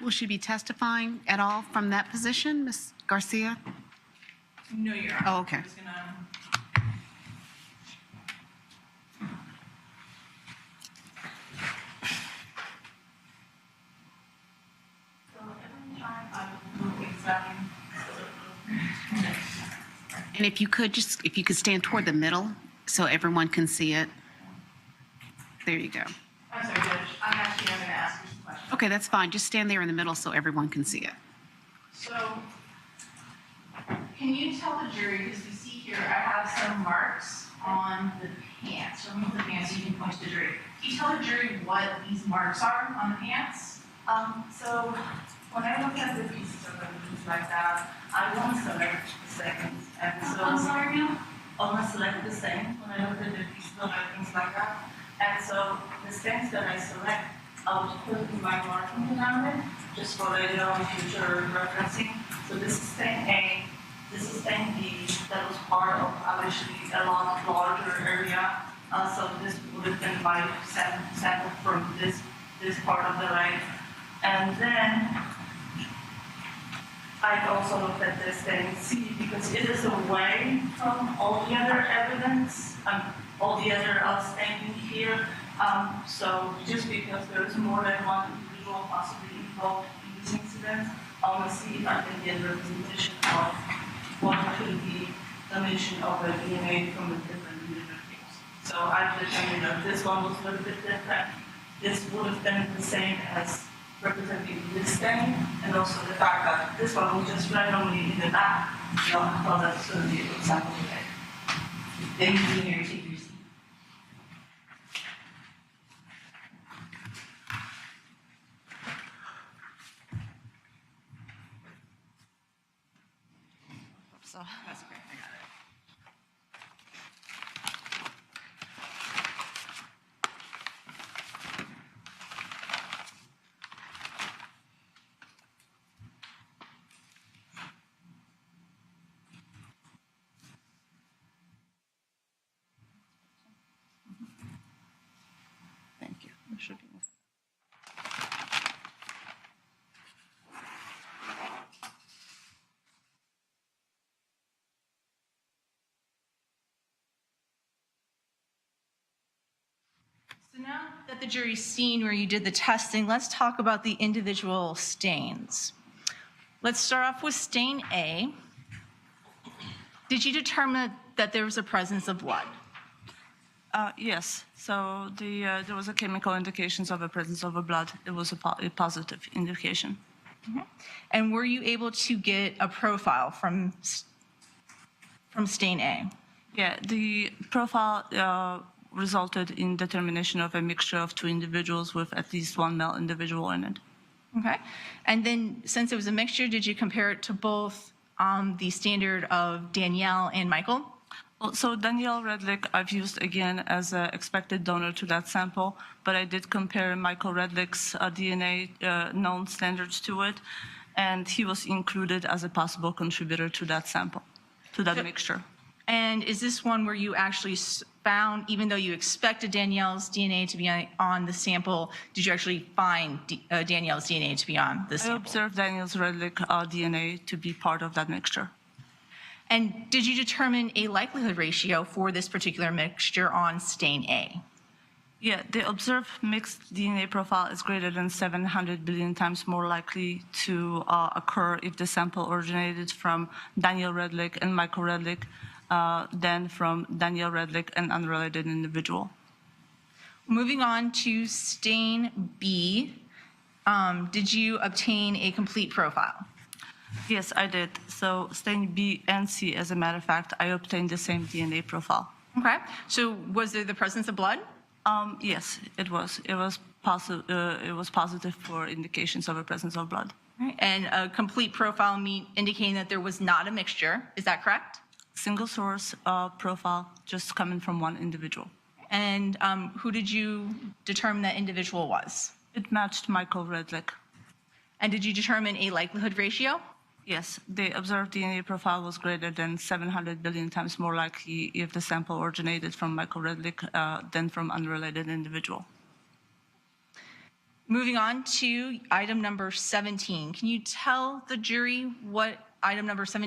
Will she be testifying at all from that position, Ms. Garcia? No, Your Honor. Oh, okay. I'm just gonna. So every time I will examine. And if you could stand toward the middle so everyone can see it. There you go. I'm sorry, Judge. I'm actually going to ask you some questions. Okay, that's fine. Just stand there in the middle so everyone can see it. So, can you tell the jury, because you see here, I have some marks on the pants. Remove the pants so you can point to the jury. Can you tell the jury what these marks are on the pants? So when I look at the pieces of evidence like that, I want to select the seconds. And so I'm sorry, ma'am? I want to select the same when I look at the pieces of evidence like that. And so the stems that I select, I would put in my marking around it, just for later on future referencing. So this is stain A, this is stain B, that was part of actually a lot larger area. So this would have been my sample from this part of the leg. And then I also looked at this stain C because it is away from all the other evidence, all the other outstanding here. So just because there is more than one individual possibly involved in this incident, I want to see if I can get a representation of what could be the mission of a DNA from a different individuals. So I determined that this one was a little bit different. This would have been the same as representing this stain, and also the fact that this one was just randomly in the back. You know, I thought that's going to be a good sample today. Thank you, Mary. Take your seat. So that's great. I got it. Thank you. It should be. So now that the jury's seen where you did the testing, let's talk about the individual stains. Let's start off with stain A. Did you determine that there was a presence of blood? Yes. So there was a chemical indications of a presence of a blood. It was a positive indication. And were you able to get a profile from stain A? Yeah, the profile resulted in determination of a mixture of two individuals with at least one male individual in it. Okay. And then since it was a mixture, did you compare it to both the standard of Danielle and Michael? Well, so Danielle Redlick, I've used again as an expected donor to that sample, but I did compare Michael Redlick's DNA known standards to it, and he was included as a possible contributor to that sample, to that mixture. And is this one where you actually found, even though you expected Danielle's DNA to be on the sample, did you actually find Danielle's DNA to be on the sample? I observed Danielle's Redlick DNA to be part of that mixture. And did you determine a likelihood ratio for this particular mixture on stain A? Yeah, the observed mixed DNA profile is greater than 700 billion times more likely to occur if the sample originated from Danielle Redlick and Michael Redlick than from Danielle Redlick, an unrelated individual. Moving on to stain B, did you obtain a complete profile? Yes, I did. So stain B and C, as a matter of fact, I obtained the same DNA profile. Okay. So was there the presence of blood? Yes, it was. It was positive for indications of a presence of blood. Right. And a complete profile indicating that there was not a mixture. Is that correct? Single source profile, just coming from one individual. And who did you determine that individual was? It matched Michael Redlick. And did you determine a likelihood ratio? Yes, the observed DNA profile was greater than 700 billion times more likely if the sample originated from Michael Redlick than from unrelated individual. Moving on to item number 17. Can you tell the jury what item number 17